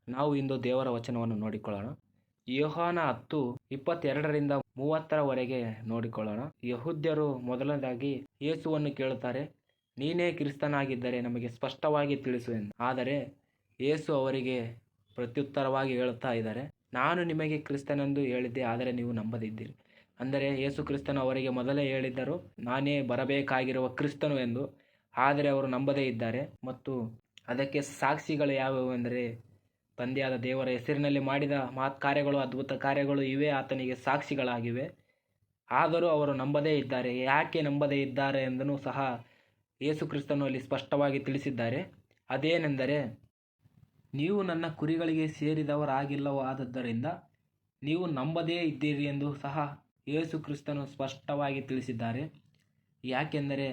ನಾವು ಇಂದು ದೇವರ ವಚನವನ್ನು ನೋಡಿಕೊಳ್ಳೋಣ. ಯೋಹಾನ 10:22-30 ನೋಡಿಕೊಳ್ಳೋಣ. ಯಹೂದ್ಯರು ಮೊದಲನೇದಾಗಿ ಯೇಸುವನ್ನು ಕೇಳುತ್ತಾರೆ, ನೀನೇ ಕ್ರಿಸ್ತನಾಗಿದ್ದರೆ ನಮಗೆ ಸ್ಪಷ್ಟವಾಗಿ ತಿಳಿಸು ಎಂದು. ಆದರೆ ಯೇಸು ಅವರಿಗೆ ಪ್ರತ್ಯುತ್ತರವಾಗಿ ಹೇಳುತ್ತಾ ಇದ್ದಾರೆ, ನಾನು ನಿಮಗೆ ಕ್ರಿಸ್ತನೆಂದು ಹೇಳಿದ್ದೆ, ಆದರೆ ನೀವು ನಂಬದಿದ್ದೀರಿ. ಅಂದರೆ ಯೇಸು ಕ್ರಿಸ್ತನು ಅವರಿಗೆ ಮೊದಲೇ ಹೇಳಿದ್ದರು, ನಾನೇ ಬರಬೇಕಾಗಿರುವ ಕ್ರಿಸ್ತನು ಎಂದು. ಆದರೆ ಅವರು ನಂಬದೇ ಇದ್ದಾರೆ. ಮತ್ತು ಅದಕ್ಕೆ ಸಾಕ್ಷಿಗಳು ಯಾವುವು ಎಂದರೆ, ತಂದೆಯಾದ ದೇವರ ಹೆಸರಿನಲ್ಲಿ ಮಾಡಿದ ಮಹತ್ ಕಾರ್ಯಗಳು, ಅದ್ಭುತ ಕಾರ್ಯಗಳು ಇವೇ ಆತನಿಗೆ ಸಾಕ್ಷಿಗಳಾಗಿವೆ. ಆದರೂ ಅವರು ನಂಬದೇ ಇದ್ದಾರೆ. ಯಾಕೆ ನಂಬದೇ ಇದ್ದಾರೆ ಎಂದೂ ಸಹ ಯೇಸು ಕ್ರಿಸ್ತನು ಅಲ್ಲಿ ಸ್ಪಷ್ಟವಾಗಿ ತಿಳಿಸಿದ್ದಾರೆ. ಅದೇನೆಂದರೆ, ನೀವು ನನ್ನ ಕುರಿಗಳಿಗೆ ಸೇರಿದವರಾಗಿಲ್ಲವಾದ್ದರಿಂದ ನೀವು ನಂಬದೇ ಇದ್ದೀರಿ ಎಂದು ಸಹ ಯೇಸು ಕ್ರಿಸ್ತನು ಸ್ಪಷ್ಟವಾಗಿ ತಿಳಿಸಿದ್ದಾರೆ. ಯಾಕೆಂದರೆ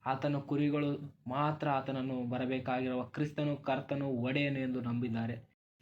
ಆತನ ಕುರಿಗಳು ಮಾತ್ರ ಆತನನ್ನು ಬರಬೇಕಾಗಿರುವ ಕ್ರಿಸ್ತನು, ಕರ್ತನು, ಒಡೆಯನು ಎಂದು ನಂಬಿದ್ದಾರೆ.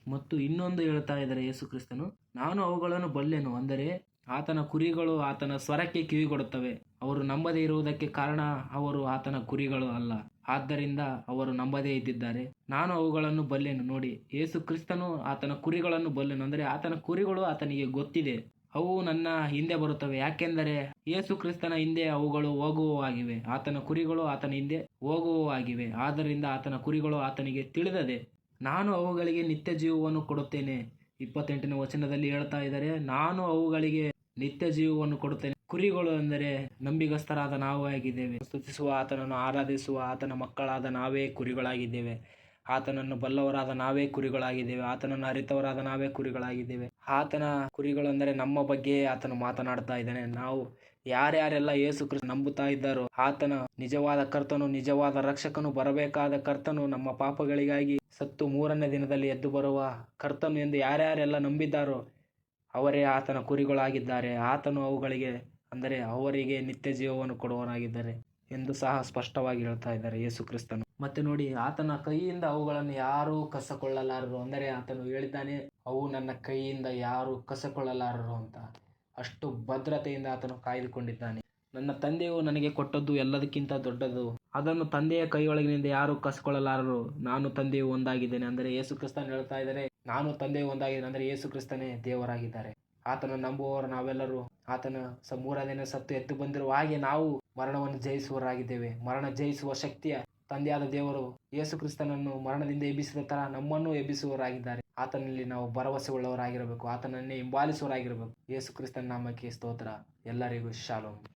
ಮತ್ತು ಇನ್ನೊಂದು ಹೇಳ್ತಾ ಇದ್ದಾರೆ ಯೇಸು ಕ್ರಿಸ್ತನು, ನಾನು ಅವುಗಳನ್ನು ಬಲ್ಲೆನು. ಅಂದರೆ ಆತನ ಕುರಿಗಳು ಆತನ ಸ್ವರಕ್ಕೆ ಕಿವಿಗೊಡುತ್ತವೆ. ಅವರು ನಂಬದೇ ಇರುವುದಕ್ಕೆ ಕಾರಣ ಅವರು ಆತನ ಕುರಿಗಳು ಅಲ್ಲ. ಆದ್ದರಿಂದ ಅವರು ನಂಬದೇ ಇದ್ದಿದ್ದಾರೆ. ನಾನು ಅವುಗಳನ್ನು ಬಲ್ಲೆನು. ನೋಡಿ, ಯೇಸು ಕ್ರಿಸ್ತನು ಆತನ ಕುರಿಗಳನ್ನು ಬಲ್ಲೆನು. ಅಂದರೆ ಆತನ ಕುರಿಗಳು ಆತನಿಗೆ ಗೊತ್ತಿದೆ. ಅವು ನನ್ನ ಹಿಂದೆ ಬರುತ್ತವೆ. ಯಾಕೆಂದರೆ ಯೇಸು ಕ್ರಿಸ್ತನ ಹಿಂದೆ ಅವುಗಳು ಹೋಗುವವಾಗಿವೆ. ಆತನ ಕುರಿಗಳು ಆತನ ಹಿಂದೆ ಹೋಗುವವಾಗಿವೆ. ಆದ್ದರಿಂದ ಆತನ ಕುರಿಗಳು ಆತನಿಗೆ ತಿಳಿದದೆ. ನಾನು ಅವುಗಳಿಗೆ ನಿತ್ಯ ಜೀವವನ್ನು ಕೊಡುತ್ತೇನೆ. 28ನೇ ವಚನದಲ್ಲಿ ಹೇಳ್ತಾ ಇದ್ದಾರೆ, ನಾನು ಅವುಗಳಿಗೆ ನಿತ್ಯ ಜೀವವನ್ನು ಕೊಡುತ್ತೇನೆ. ಕುರಿಗಳು ಅಂದರೆ ನಂಬಿಗಸ್ತರಾದ ನಾವು ಆಗಿದ್ದೇವೆ. ಸ್ತುತಿಸುವ, ಆತನನ್ನು ಆರಾಧಿಸುವ ಆತನ ಮಕ್ಕಳಾದ ನಾವೇ ಕುರಿಗಳಾಗಿದ್ದೇವೆ. ಆತನನ್ನು ಬಲ್ಲವರಾದ ನಾವೇ ಕುರಿಗಳಾಗಿದ್ದೇವೆ. ಆತನನ್ನು ಅರಿತವರಾದ ನಾವೇ ಕುರಿಗಳಾಗಿದ್ದೇವೆ. ಆತನ ಕುರಿಗಳು ಅಂದರೆ ನಮ್ಮ ಬಗ್ಗೆ ಆತನು ಮಾತನಾಡ್ತಾ ಇದ್ದಾನೆ. ನಾವು ಯಾರ್ಯಾರೆಲ್ಲ ಯೇಸು ಕ್ರಿಸ್ತ ನಂಬುತ್ತಾ ಇದ್ದಾರೋ, ಆತನ ನಿಜವಾದ ಕರ್ತನು, ನಿಜವಾದ ರಕ್ಷಕನು, ಬರಬೇಕಾದ ಕರ್ತನು, ನಮ್ಮ ಪಾಪಗಳಿಗಾಗಿ ಸತ್ತು 3ನೇ ದಿನದಲ್ಲಿ ಎದ್ದು ಬರುವ ಕರ್ತನು ಎಂದು ಯಾರ್ಯಾರೆಲ್ಲ ನಂಬಿದ್ದಾರೋ ಅವರೇ ಆತನ ಕುರಿಗಳಾಗಿದ್ದಾರೆ. ಆತನು ಅವುಗಳಿಗೆ ಅಂದರೆ ಅವರಿಗೆ ನಿತ್ಯ ಜೀವವನ್ನು ಕೊಡುವನಾಗಿದ್ದಾರೆ ಎಂದು ಸಹ ಸ್ಪಷ್ಟವಾಗಿ ಹೇಳ್ತಾ ಇದ್ದಾರೆ ಯೇಸು ಕ್ರಿಸ್ತನು. ಮತ್ತೆ ನೋಡಿ, ಆತನ ಕೈಯಿಂದ ಅವುಗಳನ್ನು ಯಾರೂ ಕಸಕೊಳ್ಳಲಾರರು. ಅಂದರೆ ಆತನು ಹೇಳಿದ್ದಾನೆ, ಅವು ನನ್ನ ಕೈಯಿಂದ ಯಾರೂ ಕಸಕೊಳ್ಳಲಾರರು ಅಂತ. ಅಷ್ಟು ಭದ್ರತೆಯಿಂದ ಆತನು ಕಾಯ್ದುಕೊಂಡಿದ್ದಾನೆ. ನನ್ನ ತಂದೆಯು ನನಗೆ ಕೊಟ್ಟದ್ದು ಎಲ್ಲದಕ್ಕಿಂತ ದೊಡ್ಡದು. ಅದನ್ನು ತಂದೆಯ ಕೈಯೊಳಗಿನಿಂದ ಯಾರು ಕಸಕೊಳ್ಳಲಾರರು. ನಾನು ತಂದೆಯು ಒಂದಾಗಿದ್ದೇನೆ. ಅಂದರೆ ಯೇಸು ಕ್ರಿಸ್ತನು ಹೇಳ್ತಾ ಇದ್ದಾರೆ, ನಾನು ತಂದೆಯು ಒಂದಾಗಿದ್ದೇನೆ. ಅಂದರೆ ಯೇಸು ಕ್ರಿಸ್ತನೇ ದೇವರಾಗಿದ್ದಾರೆ. ಆತನ ನಂಬುವವರು ನಾವೆಲ್ಲರೂ ಆತನ 3ನೇ ದಿನ ಸತ್ತು ಎದ್ದು ಬಂದಿರುವ ಹಾಗೆ ನಾವು ಮರಣವನ್ನು ಜಯಿಸುವವರಾಗಿದ್ದೇವೆ. ಮರಣ ಜಯಿಸುವ ಶಕ್ತಿಯ ತಂದೆಯಾದ ದೇವರು ಯೇಸು ಕ್ರಿಸ್ತನನ್ನು ಮರಣದಿಂದ ಎಬ್ಬಿಸಿದ ತರ ನಮ್ಮನ್ನು ಎಬ್ಬಿಸುವವರಾಗಿದ್ದಾರೆ. ಆತನಲ್ಲಿ ನಾವು ಭರವಸೆ ಉಳ್ಳವರಾಗಿರಬೇಕು. ಆತನನ್ನೇ ಹಿಂಬಾಲಿಸುವವರಾಗಿರಬೇಕು. ಯೇಸು ಕ್ರಿಸ್ತನ ನಾಮಕ್ಕೆ ಸ್ತೋತ್ರ. ಎಲ್ಲರಿಗೂ ಶಾಲೋಮ್.